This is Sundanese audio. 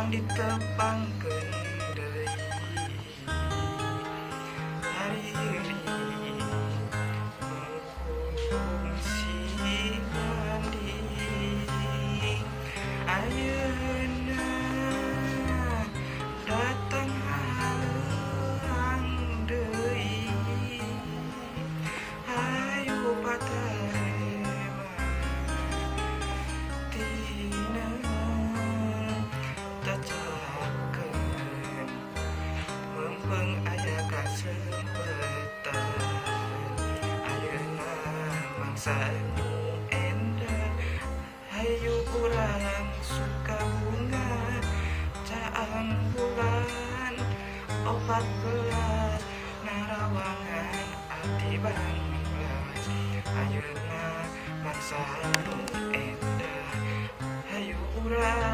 ditepangkeun deui hari ini kungsi mandi ayeuna datang halang deui hayu patarema tina tacakeun mempeng aya kasempetan ayeuna mangsa nu endah hayu urang suka bunga caang bulan 14 narawangan ati banglas ayeuna mangsa nu endah hayu urang